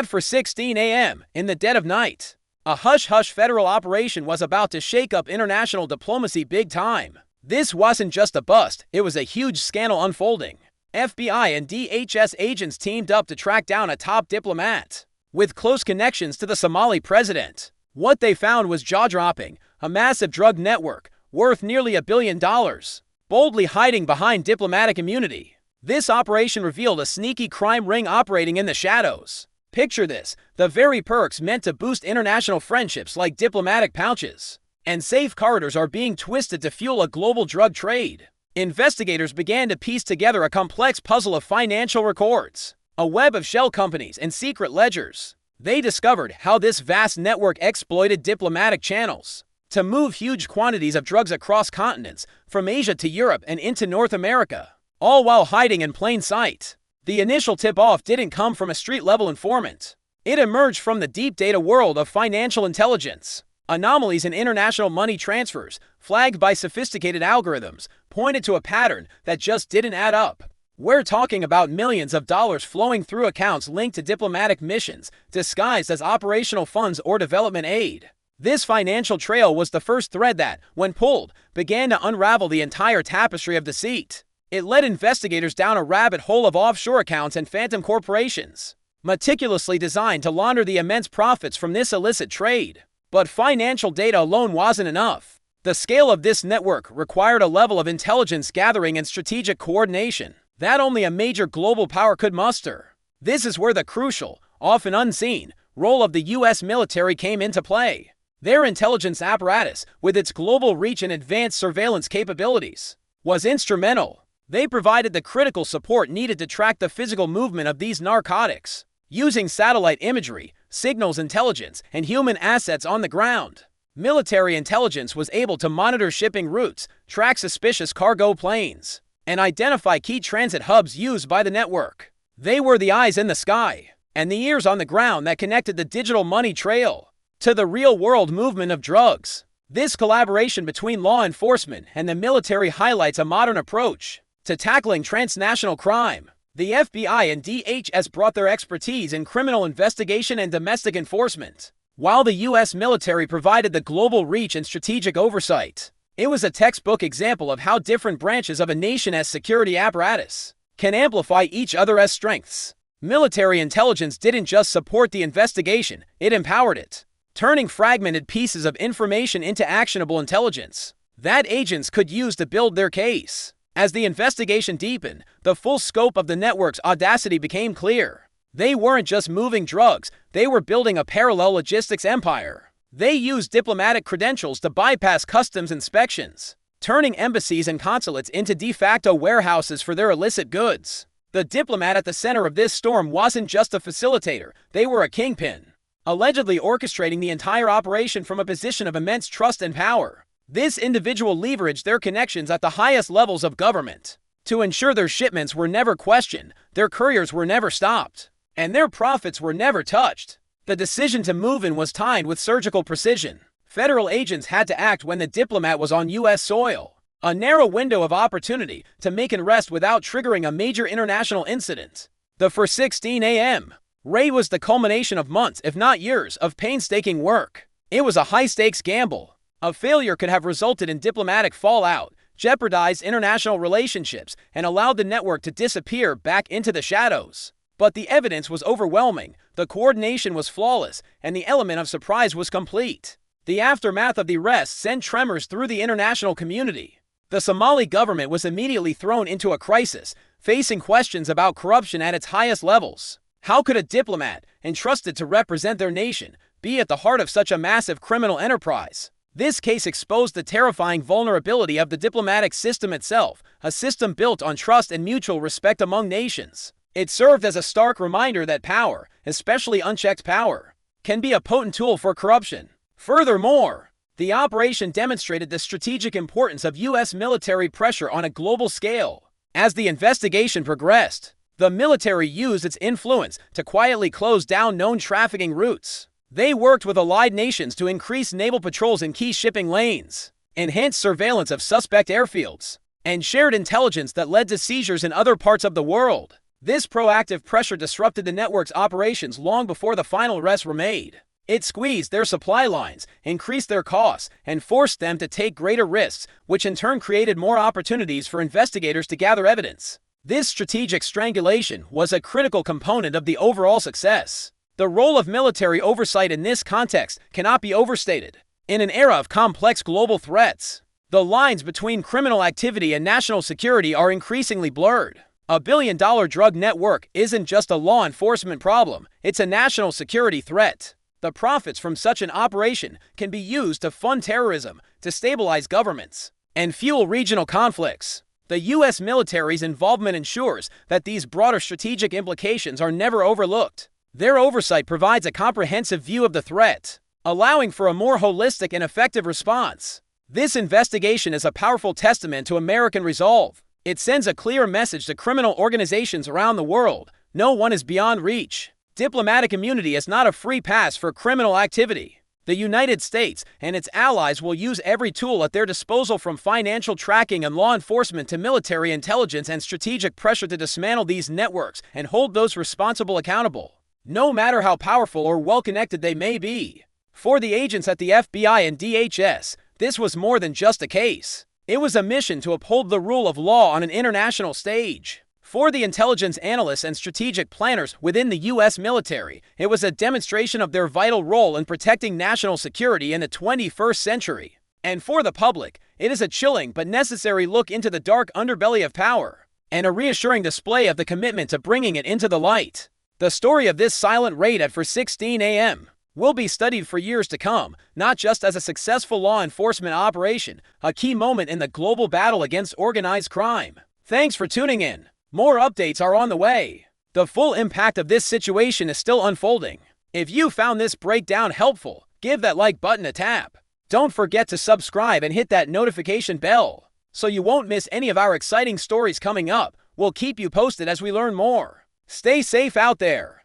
At 4:16 a.m., in the dead of night, a hush-hush federal operation was about to shake up international diplomacy big time. This wasn't just a bust, it was a huge scandal unfolding. FBI and DHS agents teamed up to track down a top diplomat with close connections to the Somali president. What they found was jaw-dropping: a massive drug network worth nearly $1 billion, boldly hiding behind diplomatic immunity. This operation revealed a sneaky crime ring operating in the shadows. Picture this: the very perks meant to boost international friendships like diplomatic pouches and safe corridors are being twisted to fuel a global drug trade. Investigators began to piece together a complex puzzle of financial records, a web of shell companies and secret ledgers. They discovered how this vast network exploited diplomatic channels to move huge quantities of drugs across continents, from Asia to Europe and into North America, all while hiding in plain sight. The initial tip-off didn't come from a street-level informant. It emerged from the deep data world of financial intelligence. Anomalies in international money transfers, flagged by sophisticated algorithms, pointed to a pattern that just didn't add up. We're talking about millions of dollars flowing through accounts linked to diplomatic missions, disguised as operational funds or development aid. This financial trail was the first thread that, when pulled, began to unravel the entire tapestry of deceit. It led investigators down a rabbit hole of offshore accounts and phantom corporations, meticulously designed to launder the immense profits from this illicit trade. But financial data alone wasn't enough. The scale of this network required a level of intelligence gathering and strategic coordination that only a major global power could muster. This is where the crucial, often unseen, role of the U.S. military came into play. Their intelligence apparatus, with its global reach and advanced surveillance capabilities, was instrumental. They provided the critical support needed to track the physical movement of these narcotics, using satellite imagery, signals intelligence, and human assets on the ground. Military intelligence was able to monitor shipping routes, track suspicious cargo planes, and identify key transit hubs used by the network. They were the eyes in the sky and the ears on the ground that connected the digital money trail to the real-world movement of drugs. This collaboration between law enforcement and the military highlights a modern approach to tackling transnational crime. The FBI and DHS brought their expertise in criminal investigation and domestic enforcement, while the U.S. military provided the global reach and strategic oversight. It was a textbook example of how different branches of a nation's security apparatus can amplify each other's strengths. Military intelligence didn't just support the investigation, it empowered it, turning fragmented pieces of information into actionable intelligence that agents could use to build their case. As the investigation deepened, the full scope of the network's audacity became clear. They weren't just moving drugs, they were building a parallel logistics empire. They used diplomatic credentials to bypass customs inspections, turning embassies and consulates into de facto warehouses for their illicit goods. The diplomat at the center of this storm wasn't just a facilitator, they were a kingpin, allegedly orchestrating the entire operation from a position of immense trust and power. This individual leveraged their connections at the highest levels of government to ensure their shipments were never questioned, their couriers were never stopped, and their profits were never touched. The decision to move in was timed with surgical precision. Federal agents had to act when the diplomat was on U.S. soil, a narrow window of opportunity to make an arrest without triggering a major international incident. The 4:16 a.m. raid was the culmination of months, if not years, of painstaking work. It was a high-stakes gamble. A failure could have resulted in diplomatic fallout, jeopardized international relationships, and allowed the network to disappear back into the shadows. But the evidence was overwhelming, the coordination was flawless, and the element of surprise was complete. The aftermath of the arrest sent tremors through the international community. The Somali government was immediately thrown into a crisis, facing questions about corruption at its highest levels. How could a diplomat, entrusted to represent their nation, be at the heart of such a massive criminal enterprise? This case exposed the terrifying vulnerability of the diplomatic system itself, a system built on trust and mutual respect among nations. It served as a stark reminder that power, especially unchecked power, can be a potent tool for corruption. Furthermore, the operation demonstrated the strategic importance of U.S. military pressure on a global scale. As the investigation progressed, the military used its influence to quietly close down known trafficking routes. They worked with allied nations to increase naval patrols in key shipping lanes, enhance surveillance of suspect airfields, and shared intelligence that led to seizures in other parts of the world. This proactive pressure disrupted the network's operations long before the final arrests were made. It squeezed their supply lines, increased their costs, and forced them to take greater risks, which in turn created more opportunities for investigators to gather evidence. This strategic strangulation was a critical component of the overall success. The role of military oversight in this context cannot be overstated. In an era of complex global threats, the lines between criminal activity and national security are increasingly blurred. A billion-dollar drug network isn't just a law enforcement problem, it's a national security threat. The profits from such an operation can be used to fund terrorism, to stabilize governments, and fuel regional conflicts. The U.S. military's involvement ensures that these broader strategic implications are never overlooked. Their oversight provides a comprehensive view of the threat, allowing for a more holistic and effective response. This investigation is a powerful testament to American resolve. It sends a clear message to criminal organizations around the world: no one is beyond reach. Diplomatic immunity is not a free pass for criminal activity. The United States and its allies will use every tool at their disposal, from financial tracking and law enforcement to military intelligence and strategic pressure, to dismantle these networks and hold those responsible accountable, no matter how powerful or well-connected they may be. For the agents at the FBI and DHS, this was more than just a case. It was a mission to uphold the rule of law on an international stage. For the intelligence analysts and strategic planners within the U.S. military, it was a demonstration of their vital role in protecting national security in the 21st century. And for the public, it is a chilling but necessary look into the dark underbelly of power, and a reassuring display of the commitment to bringing it into the light. The story of this silent raid at 4:16 a.m. will be studied for years to come, not just as a successful law enforcement operation, a key moment in the global battle against organized crime. Thanks for tuning in. More updates are on the way. The full impact of this situation is still unfolding. If you found this breakdown helpful, give that like button a tap. Don't forget to subscribe and hit that notification bell so you won't miss any of our exciting stories coming up. We'll keep you posted as we learn more. Stay safe out there.